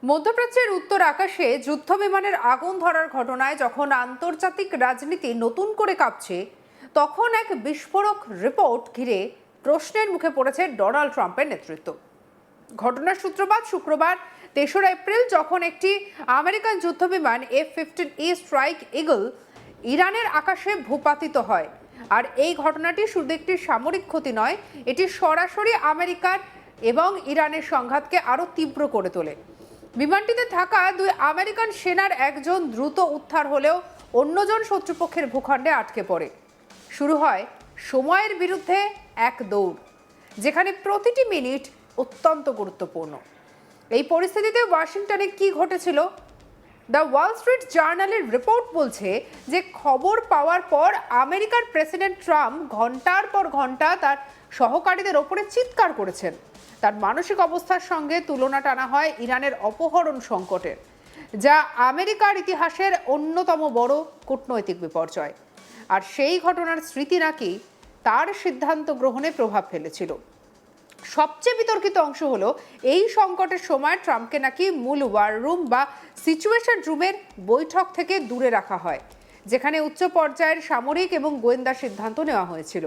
মধ্যপ্রাচ্যের উত্তর আকাশে যুদ্ধ বিমানের আগুন ধরার ঘটনায় যখন আন্তর্জাতিক রাজনীতি নতুন করে কাঁপছে, তখন এক বিস্ফোরক রিপোর্ট ঘিরে প্রশ্নের মুখে পড়েছে ডোনাল্ড ট্রাম্পের নেতৃত্ব। ঘটনার সূত্রপাত শুক্রবার ৩রা এপ্রিল, যখন একটি আমেরিকান যুদ্ধবিমান F-15E স্ট্রাইক ঈগল ইরানের আকাশে ভূপাতিত হয়। আর এই ঘটনাটি শুধু একটি সামরিক ক্ষতি নয়, এটি সরাসরি আমেরিকার এবং ইরানের সংঘাতকে আরও তীব্র করে তোলে। বিমানটিতে থাকা 2 আমেরিকান সেনার একজন দ্রুত উদ্ধার হলেও অন্যজন শত্রুপক্ষের ভূখণ্ডে আটকে পড়ে। শুরু হয় সময়ের বিরুদ্ধে এক দৌড়, যেখানে প্রতিটি মিনিট অত্যন্ত গুরুত্বপূর্ণ। এই পরিস্থিতিতে ওয়াশিংটনে কি ঘটেছিল? দ্য ওয়াল স্ট্রিট জার্নালের রিপোর্ট বলছে যে খবর পাওয়ার পর আমেরিকার প্রেসিডেন্ট ট্রাম্প ঘন্টার পর ঘন্টা তার সহকারীদের ওপরে চিৎকার করেছেন। তার মানসিক অবস্থার সঙ্গে তুলনা টানা হয় ইরানের অপহরণ সংকটের, যা আমেরিকার ইতিহাসের অন্যতম বড় কূটনৈতিক বিপর্যয়। আর সেই ঘটনার স্মৃতি নাকি তার সিদ্ধান্ত গ্রহণে প্রভাব ফেলেছিল। সবচেয়ে বিতর্কিত অংশ হলো, এই সংকটের সময় ট্রাম্পকে নাকি মূল ওয়ার রুম বা সিচুয়েশন রুমের বৈঠক থেকে দূরে রাখা হয়, যেখানে উচ্চ পর্যায়ের সামরিক এবং গোয়েন্দা সিদ্ধান্ত নেওয়া হয়েছিল।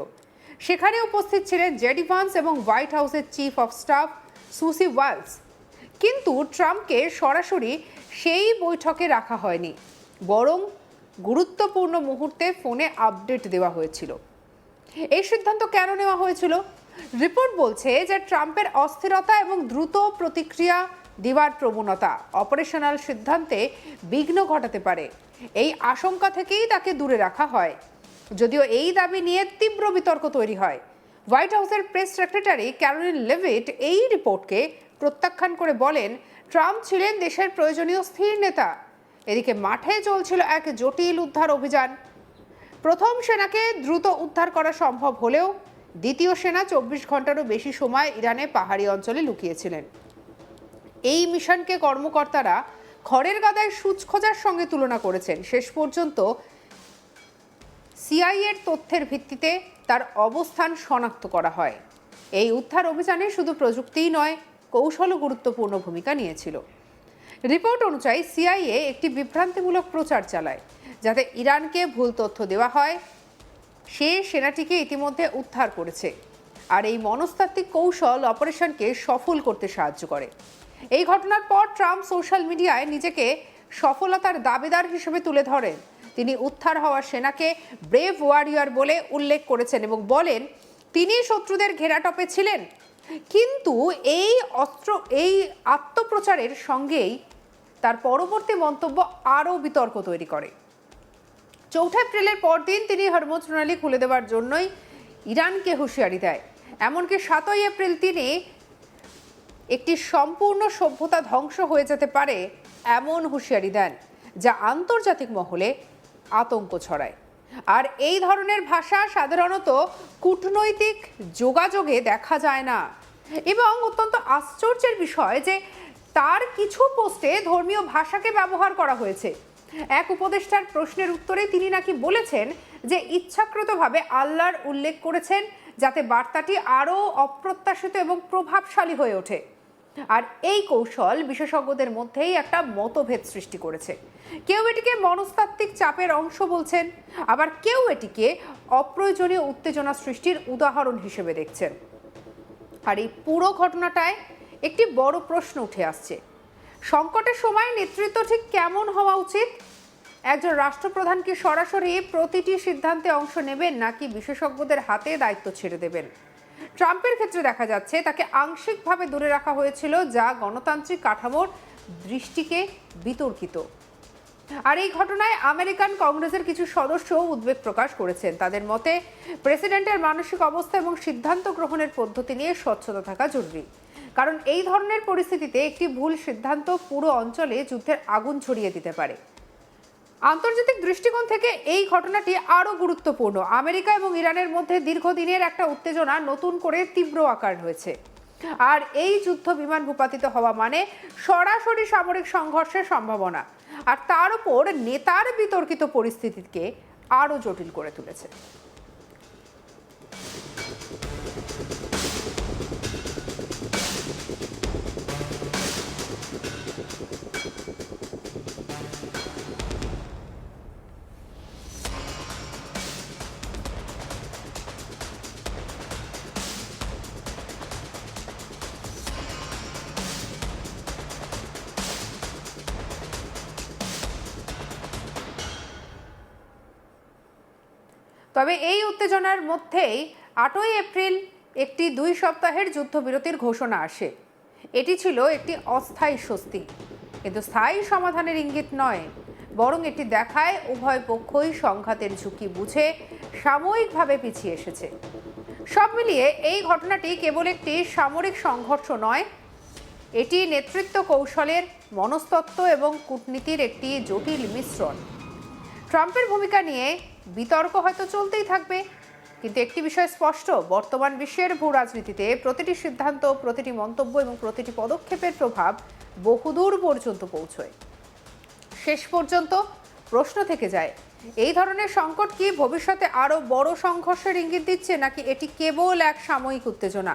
সেখানে উপস্থিত ছিলেন জেডি ভান্স এবং হোয়াইট হাউসের chief of staff Susie Wiles. কিন্তু ট্রাম্পকে সরাসরি সেই বৈঠকে রাখা হয়নি, বরং গুরুত্বপূর্ণ মুহূর্তে ফোনে আপডেট দেওয়া হয়েছিল। এই সিদ্ধান্ত কেন নেওয়া হয়েছিল? রিপোর্ট বলছে যে ট্রাম্পের অস্থিরতা এবং দ্রুত প্রতিক্রিয়া দেওয়ার প্রবণতা অপারেশনাল সিদ্ধান্তে বিঘ্ন ঘটাতে পারে। এই আশঙ্কা থেকেই তাকে দূরে রাখা হয়, যদিও এই দাবি নিয়ে তীব্র বিতর্ক তৈরি হয়। হোয়াইট হাউসের প্রেস সেক্রেটারি ক্যারোলিন লেভিট এই রিপোর্টকে প্রত্যাখ্যান করে বলেন, ট্রাম্প ছিলেন দেশের প্রয়োজনীয় স্থির নেতা। এদিকে মাঠে চলছিল এক জটিল উদ্ধার অভিযান। প্রথম সেনাকে দ্রুত উদ্ধার করা সম্ভব হলেও দ্বিতীয় সেনা 24 ঘন্টারও বেশি সময় ইরানে পাহাড়ি অঞ্চলে লুকিয়েছিলেন। এই মিশনকে কর্মকর্তারা খড়ের গাদায় সূচ খোঁজার সঙ্গে তুলনা করেছেন। শেষ পর্যন্ত সিআইএর তথ্যের ভিত্তিতে তার অবস্থান শনাক্ত করা হয়। এই উদ্ধার অভিযানে শুধু প্রযুক্তিই নয়, কৌশলও গুরুত্বপূর্ণ ভূমিকা নিয়েছিল। রিপোর্ট অনুযায়ী সিআইএ একটি বিভ্রান্তিমূলক প্রচার চালায়, যাতে ইরানকে ভুল তথ্য দেওয়া হয় সে সেনাটিকে ইতিমধ্যে উদ্ধার করেছে। আর এই মনস্তাত্ত্বিক কৌশল অপারেশনকে সফল করতে সাহায্য করে। এই ঘটনার পর ট্রাম্প সোশ্যাল মিডিয়ায় নিজেকে সফলতার দাবিদার হিসেবে তুলে ধরেন। তিনি উদ্ধার হওয়া সেনাকে ব্রেভ ওয়ারিয়র বলে উল্লেখ করেছেন এবং বলেন তিনি শত্রুদের ঘেরাটপে ছিলেন। কিন্তু এই আত্মপ্রচারের সঙ্গেই তার পরবর্তী মন্তব্য আরও বিতর্ক তৈরি করে। 4 এপ্রিলের পরদিন তিনি হরমুজ প্রণালী খুলে দেওয়ার জন্যই ইরানকে হুঁশিয়ারি দেয়। এমনকি 7 এপ্রিল তিনি একটি সম্পূর্ণ সভ্যতা ধ্বংস হয়ে যেতে পারে এমন হুঁশিয়ারি দেন, যা আন্তর্জাতিক মহলে আতঙ্ক ছড়ায়। আর এই ধরনের ভাষা সাধারণত কূটনৈতিক যোগাযোগে দেখা যায় না। এবং অত্যন্ত আশ্চর্যের বিষয় যে তার কিছু পোস্টে ধর্মীয় ভাষাকে ব্যবহার করা হয়েছে। এক উপদেষ্টার প্রশ্নের উত্তরে তিনি নাকি বলেছেন যে ইচ্ছাকৃতভাবে আল্লাহর উল্লেখ করেছেন, যাতে বার্তাটি আরও অপ্রত্যাশিত এবং প্রভাবশালী হয়ে ওঠে। আর এই কৌশল বিশেষজ্ঞদের মধ্যেই একটা মতভেদ সৃষ্টি করেছে। কেউ এটিকে মনস্তাত্ত্বিক চাপের অংশ বলছেন, আবার কেউ এটিকে অপ্রয়োজনীয় উত্তেজনা সৃষ্টির উদাহরণ হিসেবে দেখছেন। আর এই পুরো ঘটনাটায় একটি বড় প্রশ্ন উঠে আসছে, সংকটের সময় নেতৃত্ব ঠিক কেমন হওয়া উচিত? একজন রাষ্ট্রপ্রধান কি সরাসরি প্রতিটি সিদ্ধান্তে অংশ নেবেন, নাকি বিশেষজ্ঞদের হাতে দায়িত্ব ছেড়ে দেবেন? ট্রাম্পের ক্ষেত্রে দেখা যাচ্ছে তাকে আংশিকভাবে দূরে রাখা হয়েছিল, যা গণতান্ত্রিক কাঠামোর দৃষ্টিকে বিতর্কিত। আর এই ঘটনায় আমেরিকান কংগ্রেসের কিছু সদস্য উদ্বেগ প্রকাশ করেছেন। তাদের মতে প্রেসিডেন্টের মানসিক অবস্থা এবং সিদ্ধান্ত গ্রহণের পদ্ধতি নিয়ে স্বচ্ছতা থাকা জরুরি, কারণ এই ধরনের পরিস্থিতিতে একটি ভুল সিদ্ধান্ত পুরো অঞ্চলে যুদ্ধের আগুন ছড়িয়ে দিতে পারে। আন্তর্জাতিক দৃষ্টিকোণ থেকে এই ঘটনাটি আরও গুরুত্বপূর্ণ। আমেরিকা এবং ইরানের মধ্যে দীর্ঘদিনের একটা উত্তেজনা নতুন করে তীব্র আকার হয়েছে। আর এই যুদ্ধ বিমান ভূপাতিত হওয়া মানে সরাসরি সামরিক সংঘর্ষের সম্ভাবনা, আর তার উপর নেতার বিতর্কিত পরিস্থিতিকে আরও জটিল করে তুলেছে। তবে এই উত্তেজনার মধ্যেই 8ই এপ্রিল একটি 2 সপ্তাহের যুদ্ধবিরতির ঘোষণা আসে। এটি ছিল একটি অস্থায়ী স্বস্তি, কিন্তু স্থায়ী সমাধানের ইঙ্গিত নয়, বরং এটি দেখায় উভয় পক্ষই সংঘাতের ঝুঁকি বুঝে সাময়িকভাবে পিছিয়ে এসেছে। সব মিলিয়ে এই ঘটনাটি কেবল একটি সামরিক সংঘর্ষ নয়, এটি নেতৃত্ব কৌশলের, মনস্তত্ত্ব এবং কূটনীতির একটি জটিল মিশ্রণ। ট্রাম্পের ভূমিকা নিয়ে বিতর্ক হয়তো চলতেই থাকবে, কিন্তু একটি বিষয় স্পষ্ট, বর্তমান বিশ্বের ভূ রাজনীতিতে প্রতিটি সিদ্ধান্ত, প্রতিটি মন্তব্য এবং প্রতিটি পদক্ষেপের প্রভাব বহুদূর পর্যন্ত পৌঁছয়। শেষ পর্যন্ত প্রশ্ন থেকে যায়, এই ধরনের সংকট কি ভবিষ্যতে আরও বড় সংঘর্ষের ইঙ্গিত দিচ্ছে, নাকি এটি কেবল এক সাময়িক উত্তেজনা?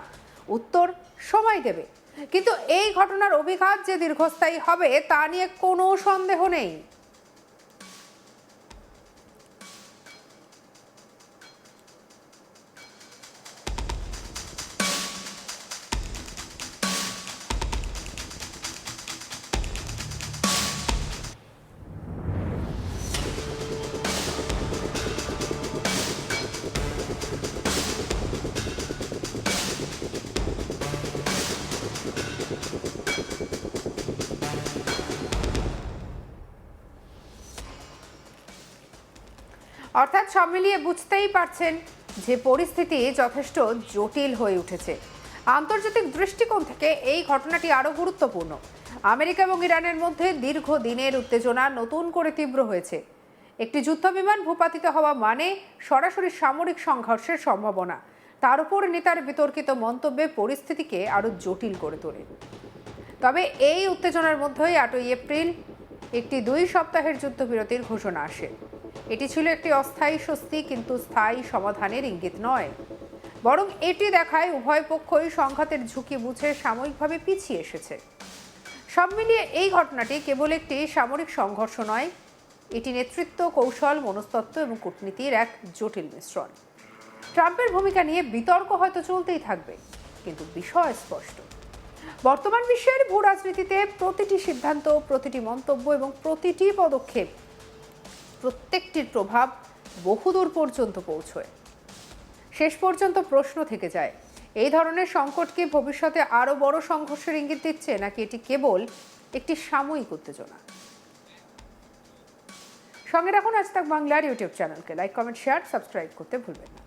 উত্তর সময় দেবে, কিন্তু এই ঘটনার অভিঘাত যে দীর্ঘস্থায়ী হবে তা নিয়ে কোনো সন্দেহ নেই। অর্থাৎ সব মিলিয়ে বুঝতেই পারছেন যে পরিস্থিতি যথেষ্ট জটিল হয়ে উঠেছে। আন্তর্জাতিক দৃষ্টিকোণ থেকে এই ঘটনাটি আরও গুরুত্বপূর্ণ। আমেরিকা এবং ইরানের মধ্যে দীর্ঘদিনের উত্তেজনা নতুন করে তীব্র হয়েছে। একটি যুদ্ধবিমান ভূপাতিত হওয়া মানে সরাসরি সামরিক সংঘর্ষের সম্ভাবনা। তার উপর নেতার বিতর্কিত মন্তব্যে পরিস্থিতিকে আরও জটিল করে তোলে। তবে এই উত্তেজনার মধ্যেই 8ই এপ্রিল একটি 2 সপ্তাহের যুদ্ধবিরতির ঘোষণা আসে। এটি ছিল একটি অস্থায়ী স্বস্তি, কিন্তু স্থায়ী সমাধানের ইঙ্গিত নয়, বরং এটি দেখায় উভয় পক্ষই সংঘাতের ঝুঁকি বুঝে সাময়িকভাবে পিছিয়ে এসেছে। সব মিলিয়ে এই ঘটনাটি কেবল একটি সামরিক সংঘর্ষ নয়, এটি নেতৃত্ব, কৌশল, মনস্তত্ত্ব এবং কূটনীতির এক জটিল মিশ্রণ। ট্রাম্পের ভূমিকা নিয়ে বিতর্ক হয়তো চলতেই থাকবে, কিন্তু বিষয় স্পষ্ট, বর্তমান বিশ্বের ভূ রাজনীতিতে প্রতিটি সিদ্ধান্ত, প্রতিটি মন্তব্য এবং প্রতিটি পদক্ষেপ, প্রত্যেকটির প্রভাব বহুদূর পর্যন্ত পৌঁছয়। শেষ পর্যন্ত প্রশ্ন থেকে যায়, এই ধরনের সংকট কি ভবিষ্যতে আরও বড় সংঘর্ষের ইঙ্গিত দিচ্ছে, নাকি এটি কেবল একটি সাময়িক উত্তেজনা? সঙ্গে রাখুন আজ তাক বাংলার ইউটিউব চ্যানেলকে। লাইক, কমেন্ট, শেয়ার, সাবস্ক্রাইব করতে ভুলবেন না।